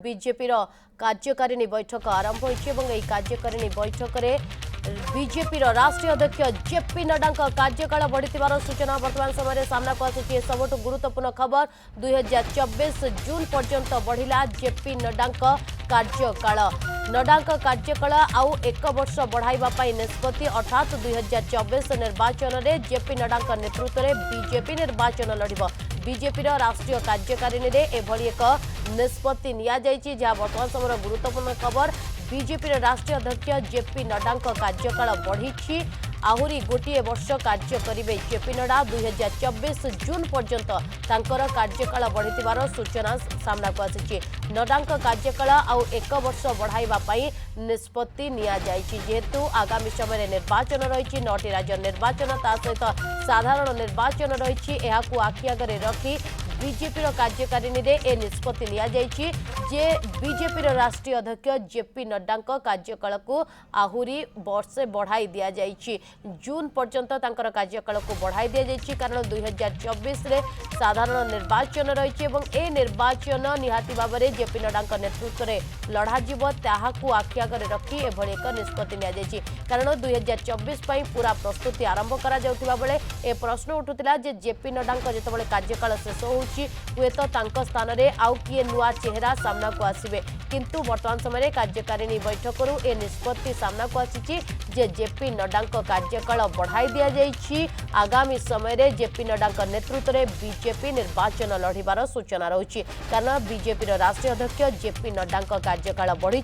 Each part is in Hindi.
बीजेपी कार्यकारिणी बैठक आरंभ होइछि एवं एही कार्यकारिणी बैठक रे बीजेपी राष्ट्रीय अध्यक्ष जेपी नड्डा कार्यकाल बढ़िथिबार सूचना वर्तमान समय सामना को आसुछि। सबुठ गुरुत्वपूर्ण खबर 2024 जून पर्यंत बढ़िला जेपी नड्डा कार्यकाल। नड्डा कार्यकाल आउ एक वर्ष बढ़ाइबा पई निष्पत्ति अर्थात 2024 निर्वाचन में जेपी नड्डा नेतृत्व में बीजेपी निर्वाचन लड़िब। बीजेपी राष्ट्रीय कार्यकारिणी रे एभली एक निष्पत्ति निया जायछि जहाँ वर्तमान समय गुरुत्वपूर्ण खबर। बीजेपी राष्ट्रीय अध्यक्ष जेपी नड्डा कार्यकाल बढ़ी आहुरी गोटे वर्ष कार्य करेंगे जेपी नड्डा। 2024 जून पर्यंत तांकर कार्यकाल बढ़िथिबार सूचना सामना को आसी। नड्डा कार्यकाल आउ एक वर्ष बढ़ाइबा पई निष्पत्ति निया जायछि जेहेतु आगामी समय निर्वाचन रही 9टी राज्य निर्वाचन ता सहित साधारण निर्वाचन रही आखि आगे रखी बीजेपी कार्यकारिणी रे ए निष्पत्ति लिया जायछि जे बीजेपी राष्ट्रीय अध्यक्ष जेपी नड्डा कार्यकाल को आहुरी वर्षे बढ़ाई दिया जायछि। जून पर्यंत तांकर कार्यकाल को बढ़ाई दिया जायछि कारण 2024 रे साधारण निर्वाचन रही एवं ए निर्वाचन निहाती भाबरे जेपी नड्डा नेतृत्व में लड़ा जिवो ताहाकू आखि आगे रखी एभली एक निष्पत्ति निया जायछि कारण 2024 पई पूरा प्रस्तुति आरंभ करा जाउथिबा बेले ए प्रश्न उठुतिला जे जेपी नड्डा जेतबेले कार्यकाल शेष हुए तो तांको स्थान रे आउ किए नुआ चेहरा सामना को आसीबे किंतु वर्तमान समय कार्यकारिणी बैठक ए निष्पत्ति सामना को आसी जे जेपी नड्डा कार्यकाल बढ़ाई दिया जायछि। आगामी समय रे जेपी नड्डा नेतृत्व में बीजेपी निर्वाचन लड़िबार सूचना रही कारण बीजेपी राष्ट्रीय अध्यक्ष जेपी नड्डा कार्यकाल बढ़ी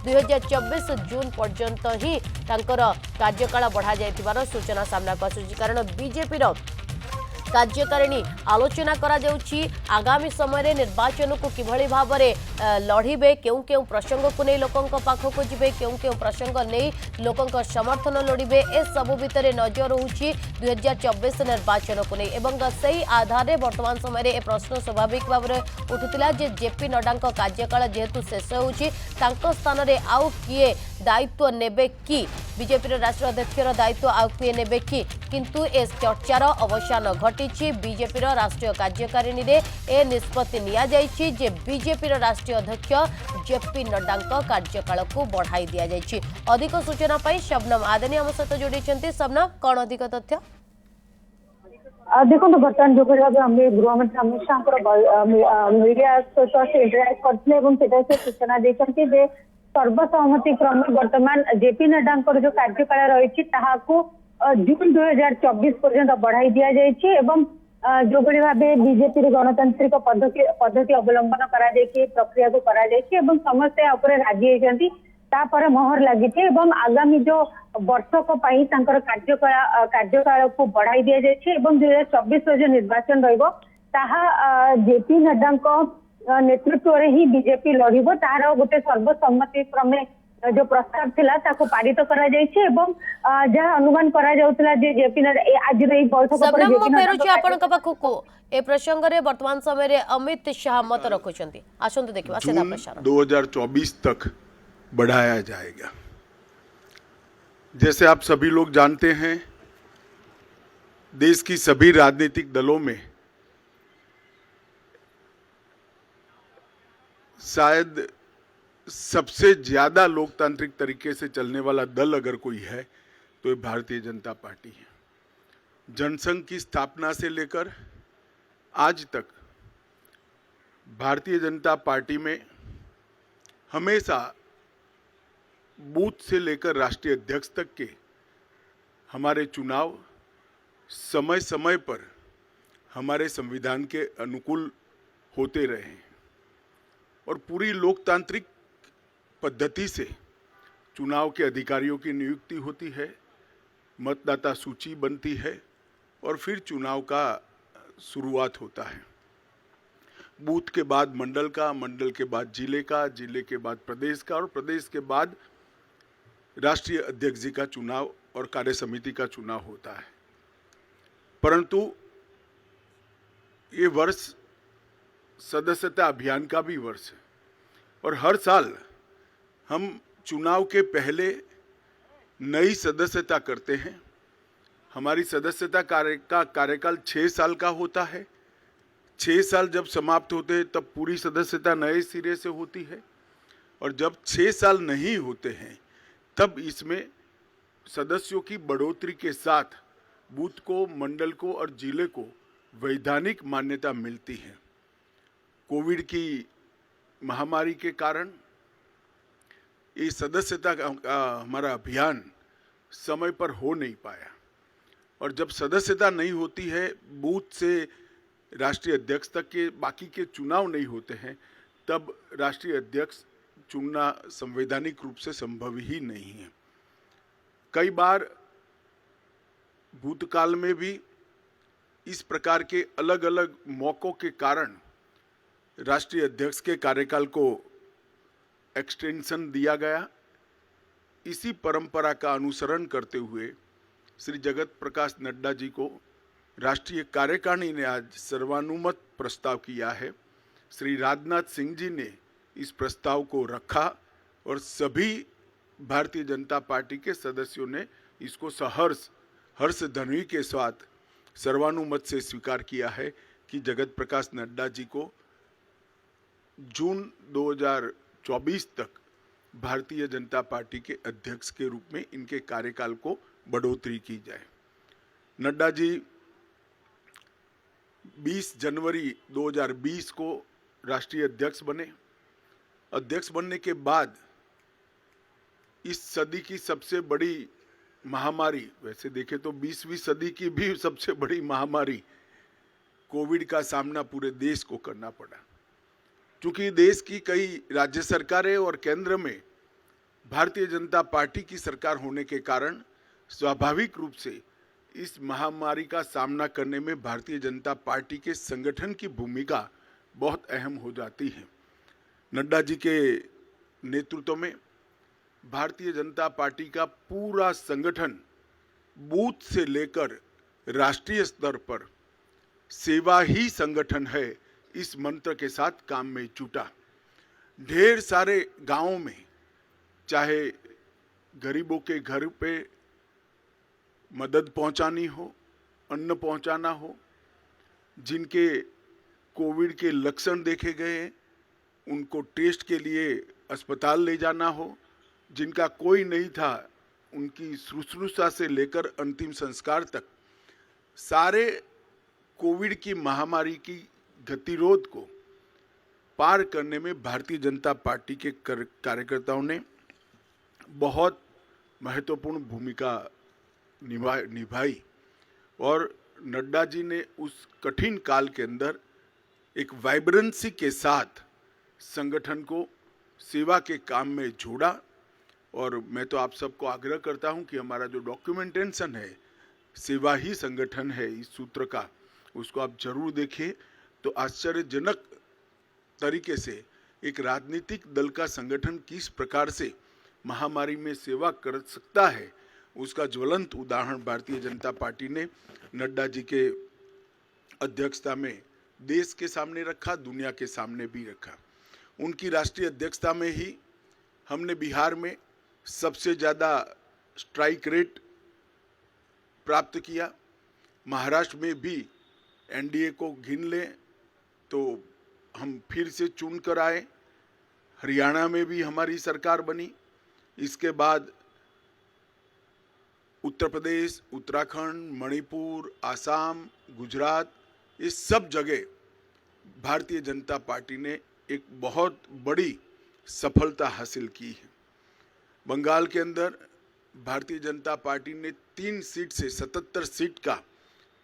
2024 जून पर्यंत ही तांकर कार्यकाल बढ़ा जायतिबार सूचना सामना को आसी कारण बीजेपी कार्यकारिणी आलोचना करा जाउछि आगामी समय निर्वाचन को किभली भाबरे लड़िबे केउ केउ प्रसंग को नहीं लोकंक पाखक जिबे केउ केउ प्रसंग नहीं लोकंक समर्थन लड़िबे ए सबु भितरे नजर रहुछि 2024 निर्वाचन को नहीं एवं सही आधार रे वर्तमान समय ए प्रश्न स्वाभाविक भाबरे उठुतिला जे जेपी नड्डा कार्यकाल जेहेतु शेष होउछि तांको स्थान रे आउ किए दायित्व नेबे कि बीजेपी राष्ट्रीय अध्यक्ष दायित्व आउ किए नेबे कि किंतु ए चर्चार अवसान घटी बीजेपी राष्ट्रीय कार्यकारिणी रे ए निष्पत्ति निया जायछि जे बीजेपी राष्ट्रीय अध्यक्ष जेपी नड्डा कार्यकाल को बढ़ाई दिया जायछि। अधिक सूचना पाई शबनम आदनी आम सहित जोड़ी शबनम कौन अधिक तथ्य देखो बर्तमान जो भाव गृहमंत्री अमित शाह मीडिया सहित इंटराक्ट करते सूचना देते सर्वसम्मति क्रम बर्तमान जेपी नड्डा जो कार्यकाल रही जून 2024 पर्यंत बढ़ाई दिया जायछि एवं जो भली भाबे बीजेपी गणतांत्रिक पद्धति अवलंबन करा जायछि प्रक्रिया को करा जायछि एवं समस्या ऊपर राजी होइछन्ति तापर मोहर लागिछि एवं आगामी जो वर्षक पई तांकर कार्यकाल को बढ़ाई दिया जायछि एवं 2024 जो निर्वाचन रहइबो ताहा जेपी नड्डा नेतृत्व रे ही बीजेपी लड़िबो तार गोटे सर्वसम्मति क्रमे जो प्रस्ताव थिला ताको पारित करा जायछि एवं जहाँ अनुमान करा जाउतला जे जेपी नड्डा आज रे बैठक पर जेपी नड्डा आपन का पाखको ए प्रसंग रे वर्तमान समय रे अमित शाह मत रखुछंती आसंतु देखिबा सीधा प्रसारण 2024 तक बढ़ाया जाएगा। जैसे आप सभी लोग जानते हैं देश की सभी राजनीतिक दलों में शायद सबसे ज्यादा लोकतांत्रिक तरीके से चलने वाला दल अगर कोई है तो ये भारतीय जनता पार्टी है। जनसंघ की स्थापना से लेकर आज तक भारतीय जनता पार्टी में हमेशा बूथ से लेकर राष्ट्रीय अध्यक्ष तक के हमारे चुनाव समय समय पर हमारे संविधान के अनुकूल होते रहे हैं और पूरी लोकतांत्रिक पद्धति से चुनाव के अधिकारियों की नियुक्ति होती है, मतदाता सूची बनती है और फिर चुनाव का शुरुआत होता है। बूथ के बाद मंडल का, मंडल के बाद जिले का, जिले के बाद प्रदेश का और प्रदेश के बाद राष्ट्रीय अध्यक्ष जी का चुनाव और कार्य समिति का चुनाव होता है। परंतु ये वर्ष सदस्यता अभियान का भी वर्ष है और हर साल हम चुनाव के पहले नई सदस्यता करते हैं। हमारी सदस्यता का कार्यकाल 6 साल का होता है। 6 साल जब समाप्त होते हैं तब पूरी सदस्यता नए सिरे से होती है, और जब 6 साल नहीं होते हैं तब इसमें सदस्यों की बढ़ोतरी के साथ बूथ को, मंडल को और जिले को वैधानिक मान्यता मिलती है। कोविड की महामारी के कारण ये सदस्यता का हमारा अभियान समय पर हो नहीं पाया, और जब सदस्यता नहीं होती है, बूथ से राष्ट्रीय अध्यक्ष तक के बाकी के चुनाव नहीं होते हैं, तब राष्ट्रीय अध्यक्ष चुनना संवैधानिक रूप से संभव ही नहीं है। कई बार भूतकाल में भी इस प्रकार के अलग अलग मौकों के कारण राष्ट्रीय अध्यक्ष के कार्यकाल को एक्सटेंशन दिया गया। इसी परंपरा का अनुसरण करते हुए श्री जगत प्रकाश नड्डा जी को राष्ट्रीय कार्यकारिणी ने आज सर्वानुमत प्रस्ताव किया है। श्री राजनाथ सिंह जी ने इस प्रस्ताव को रखा और सभी भारतीय जनता पार्टी के सदस्यों ने इसको सहर्ष हर्ष ध्वनि के साथ सर्वानुमत से स्वीकार किया है कि जगत प्रकाश नड्डा जी को जून 2024 तक भारतीय जनता पार्टी के अध्यक्ष के रूप में इनके कार्यकाल को बढ़ोतरी की जाए। नड्डा जी 20 जनवरी 2020 को राष्ट्रीय अध्यक्ष बने। अध्यक्ष बनने के बाद इस सदी की सबसे बड़ी महामारी, वैसे देखें तो 20वीं सदी की भी सबसे बड़ी महामारी कोविड का सामना पूरे देश को करना पड़ा। क्योंकि देश की कई राज्य सरकारें और केंद्र में भारतीय जनता पार्टी की सरकार होने के कारण स्वाभाविक रूप से इस महामारी का सामना करने में भारतीय जनता पार्टी के संगठन की भूमिका बहुत अहम हो जाती है। नड्डा जी के नेतृत्व में भारतीय जनता पार्टी का पूरा संगठन बूथ से लेकर राष्ट्रीय स्तर पर सेवा ही संगठन है, इस मंत्र के साथ काम में जुटा। ढेर सारे गांवों में चाहे गरीबों के घर पे मदद पहुंचानी हो, अन्न पहुंचाना हो, जिनके कोविड के लक्षण देखे गए उनको टेस्ट के लिए अस्पताल ले जाना हो, जिनका कोई नहीं था उनकी शुश्रूषा से लेकर अंतिम संस्कार तक सारे कोविड की महामारी की गतिरोध को पार करने में भारतीय जनता पार्टी के कार्यकर्ताओं ने बहुत महत्वपूर्ण भूमिका निभाई और नड्डा जी ने उस कठिन काल के अंदर एक वाइब्रेंसी के साथ संगठन को सेवा के काम में जोड़ा। और मैं तो आप सबको आग्रह करता हूं कि हमारा जो डॉक्यूमेंटेशन है, सेवा ही संगठन है, इस सूत्र का, उसको आप जरूर देखिए। तो आश्चर्यजनक तरीके से एक राजनीतिक दल का संगठन किस प्रकार से महामारी में सेवा कर सकता है, उसका ज्वलंत उदाहरण भारतीय जनता पार्टी ने नड्डा जी के अध्यक्षता में देश के सामने रखा, दुनिया के सामने भी रखा। उनकी राष्ट्रीय अध्यक्षता में ही हमने बिहार में सबसे ज़्यादा स्ट्राइक रेट प्राप्त किया। महाराष्ट्र में भी एनडीए को गिन लें तो हम फिर से चुन कर आए। हरियाणा में भी हमारी सरकार बनी। इसके बाद उत्तर प्रदेश, उत्तराखंड, मणिपुर, आसाम, गुजरात, ये सब जगह भारतीय जनता पार्टी ने एक बहुत बड़ी सफलता हासिल की है। बंगाल के अंदर भारतीय जनता पार्टी ने 3 सीट से 77 सीट का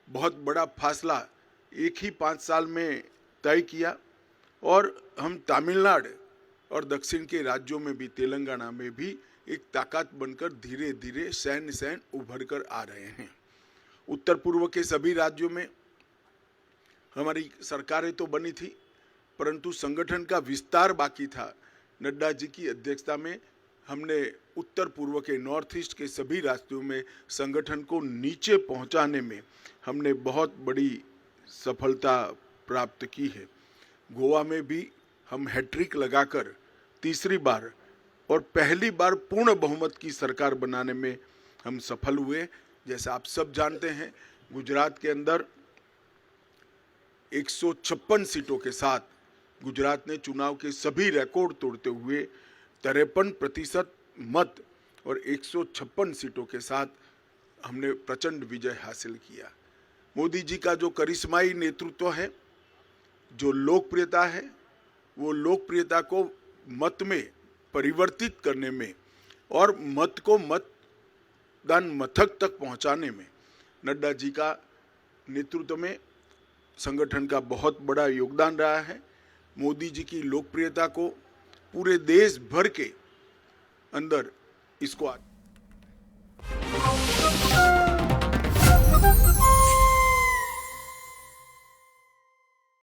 बहुत बड़ा फासला एक ही 5 साल में तय किया। और हम तमिलनाडु और दक्षिण के राज्यों में भी, तेलंगाना में भी एक ताकत बनकर धीरे धीरे सैन्य उभर कर आ रहे हैं। उत्तर पूर्व के सभी राज्यों में हमारी सरकारें तो बनी थी, परंतु संगठन का विस्तार बाकी था। नड्डा जी की अध्यक्षता में हमने उत्तर पूर्व के नॉर्थ ईस्ट के सभी राज्यों में संगठन को नीचे पहुंचाने में हमने बहुत बड़ी सफलता प्राप्त की है। गोवा में भी हम हैट्रिक लगाकर तीसरी बार और पहली बार पूर्ण बहुमत की सरकार बनाने में हम सफल हुए। जैसा आप सब जानते हैं, गुजरात के अंदर 156 सीटों के साथ गुजरात ने चुनाव के सभी रिकॉर्ड तोड़ते हुए 53% मत और 156 सीटों के साथ हमने प्रचंड विजय हासिल किया। मोदी जी का जो करिश्माई नेतृत्व है, जो लोकप्रियता है, वो लोकप्रियता को मत में परिवर्तित करने में और मत को मतदान मथक तक पहुंचाने में नड्डा जी का नेतृत्व में संगठन का बहुत बड़ा योगदान रहा है। मोदी जी की लोकप्रियता को पूरे देश भर के अंदर इसको